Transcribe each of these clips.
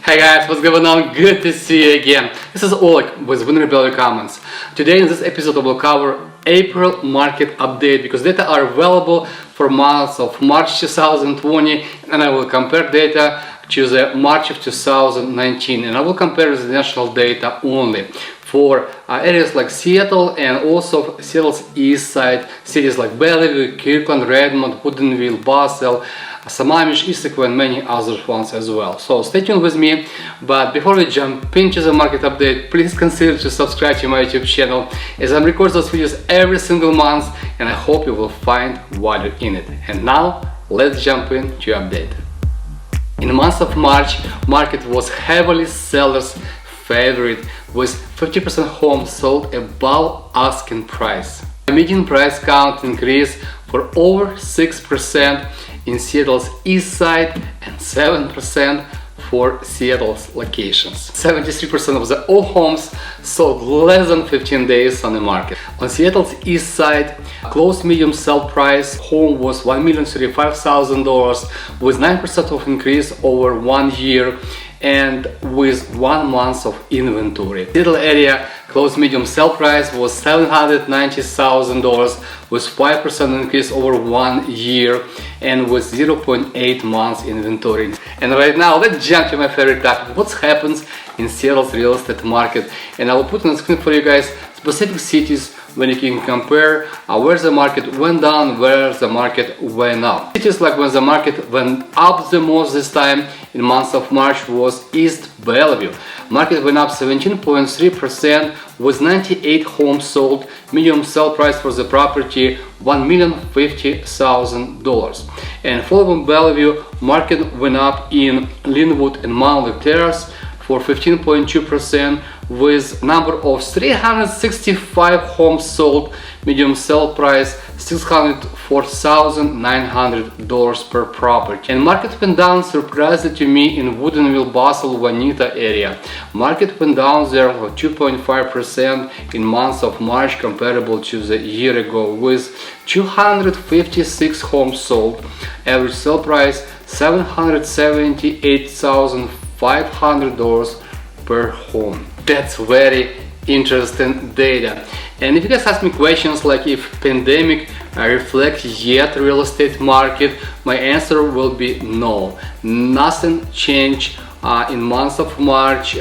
Hey guys, what's going on? Good to see you again. This is Oleg with Bellevue Comments. Today in this episode I will cover April market update because data are available for months of March 2020 and I will compare data to the March of 2019 and I will compare the national data only for areas like Seattle and also Seattle's Eastside, cities like Bellevue, Kirkland, Redmond, Bothell, Sammamish, Issaquah and many other ones as well. So stay tuned with me, but before we jump into the market update, please consider to subscribe to my YouTube channel as I record those videos every single month and I hope you will find value in it. And now let's jump into update. In the month of March, market was heavily sellers favorite with 50% homes sold above asking price. The median price count increased for over 6% in Seattle's Eastside and 7% for Seattle's locations. 73% of the all homes sold less than 15 days on the market. On Seattle's Eastside, closed medium sell price home was $1,035,000 with 9% of increase over 1 year and with 1 month of inventory. Seattle area closed medium sell price was $790,000 with 5% increase over 1 year and with 0.8 months inventory. And right now let's jump to my favorite topic, what happens in Seattle's real estate market, and I will put on the screen for you guys specific cities when you can compare where the market went down, where the market went up. Cities like when the market went up the most this time in month of March was East Bellevue. Market went up 17.3% with 98 homes sold. Medium sell price for the property $1,050,000. And following Bellevue, market went up in Linwood and Monolith Terrace for 15.2% with number of 365 homes sold, medium sell price $604,900 per property. And market went down surprisingly to me in Woodinville, Bothell, Juanita area. Market went down there for 2.5% in month of March comparable to the year ago with 256 homes sold, average sell price $778,500 per home. That's very interesting data. And if you guys ask me questions like if pandemic reflects yet real estate market, my answer will be no. Nothing changed in month of March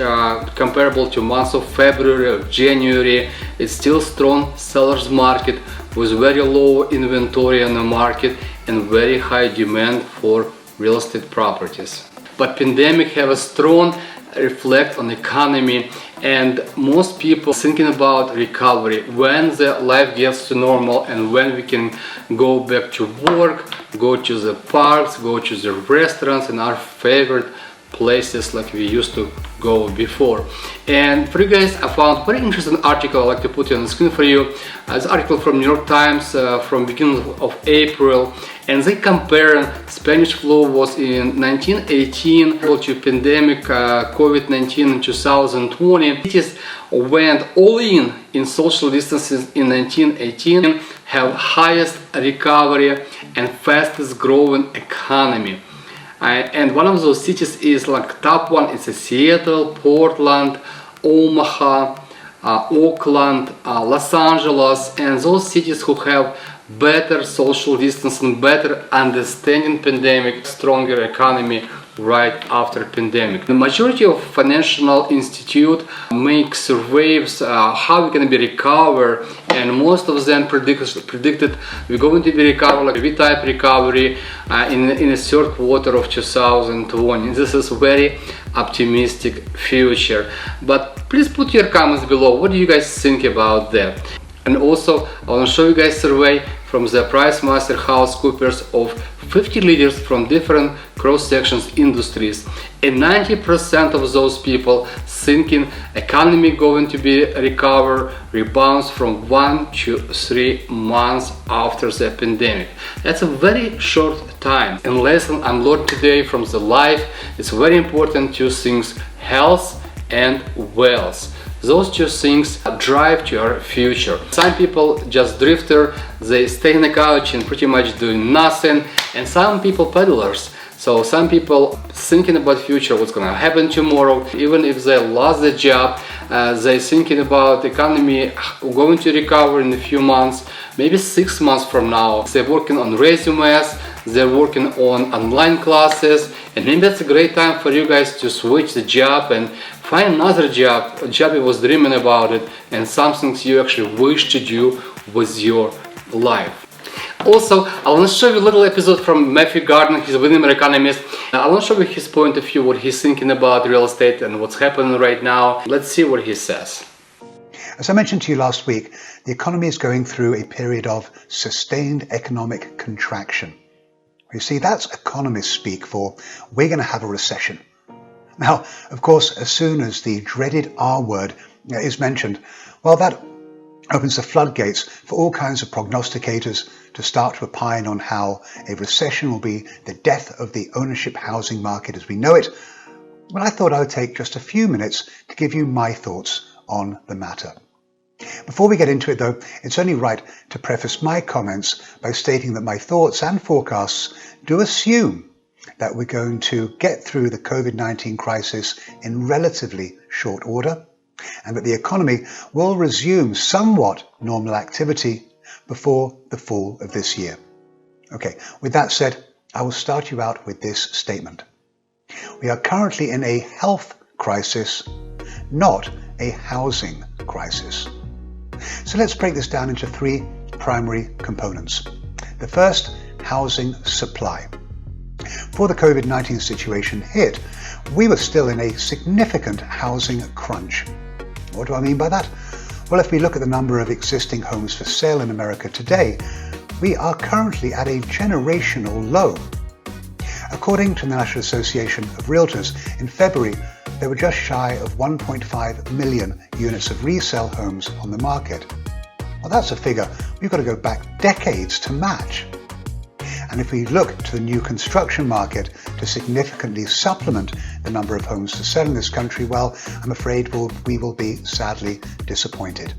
comparable to month of February or January. It's still strong sellers market with very low inventory on the market and very high demand for real estate properties. But pandemic have a strong reflect on economy and most people thinking about recovery when the life gets to normal and when we can go back to work, go to the parks, go to the restaurants and our favorite places like we used to go before. And for you guys, I found very interesting article I'd like to put it on the screen for you. It's an article from New York Times from beginning of April, and they compare Spanish flu was in 1918 to pandemic COVID-19 in 2020. Cities went all in social distancing in 1918, have highest recovery and fastest growing economy. And one of those cities is like top one, it's Seattle, Portland, Omaha, Oakland, Los Angeles, and those cities who have better social distancing, better understanding pandemic, stronger economy right after pandemic. The majority of financial institute make surveys how we're going to be recovered, and most of them predicted we're going to be recovered like V-type recovery in the third quarter of 2020. This is very optimistic future. But please put your comments below. What do you guys think about that? And also I want to show you guys a survey from the PricewaterhouseCoopers of 50 leaders from different cross-sections industries, and 90% of those people thinking economy going to be rebounds from 1 to 3 months after the pandemic. That's a very short time. And lesson I'm learned today from the life, it's very important two things: health and wealth. Those two things drive to our future. Some people just drifter, they stay on the couch and pretty much doing nothing, and some people peddlers So some people thinking about future, what's gonna happen tomorrow. Even if they lost their job, they're thinking about the economy going to recover in a few months, maybe 6 months from now. They're working on resumes, they're working on online classes, and maybe that's a great time for you guys to switch the job and find another job, a job you was dreaming about it, and something you actually wish to do with your life. Also, I want to show you a little episode from Matthew Gardner. He's a William economist. I want to show you his point of view, what he's thinking about real estate and what's happening right now. Let's see what he says. As I mentioned to you last week, the economy is going through a period of sustained economic contraction. You see, that's economists speak for we're going to have a recession. Now, of course, as soon as the dreaded R word is mentioned, well, that opens the floodgates for all kinds of prognosticators to start to opine on how a recession will be the death of the ownership housing market as we know it. But I thought I would take just a few minutes to give you my thoughts on the matter. Before we get into it, though, it's only right to preface my comments by stating that my thoughts and forecasts do assume that we're going to get through the COVID-19 crisis in relatively short order, and that the economy will resume somewhat normal activity before the fall of this year. Okay, with that said, I will start you out with this statement. We are currently in a health crisis, not a housing crisis. So let's break this down into three primary components. The first, housing supply. Before the COVID-19 situation hit, we were still in a significant housing crunch. What do I mean by that? Well, if we look at the number of existing homes for sale in America today, we are currently at a generational low. According to the National Association of Realtors, in February, there were just shy of 1.5 million units of resale homes on the market. Well, that's a figure we've got to go back decades to match. And if we look to the new construction market to significantly supplement the number of homes for sale in this country, well, I'm afraid we will be sadly disappointed,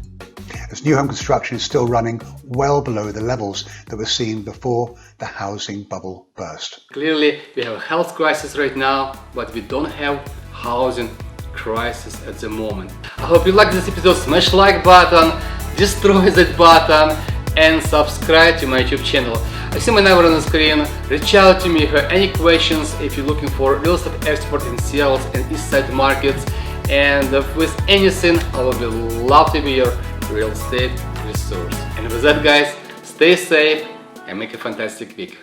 as new home construction is still running well below the levels that were seen before the housing bubble burst. Clearly, we have a health crisis right now, but we don't have housing crisis at the moment. I hope you liked this episode. Smash like button, destroy that button, and subscribe to my YouTube channel. I see my number on the screen. Reach out to me if you have any questions, if you're looking for a real estate expert in Seattle and Eastside markets, and with anything, I will be love to be your real estate resource. And with that, guys, stay safe and make a fantastic week.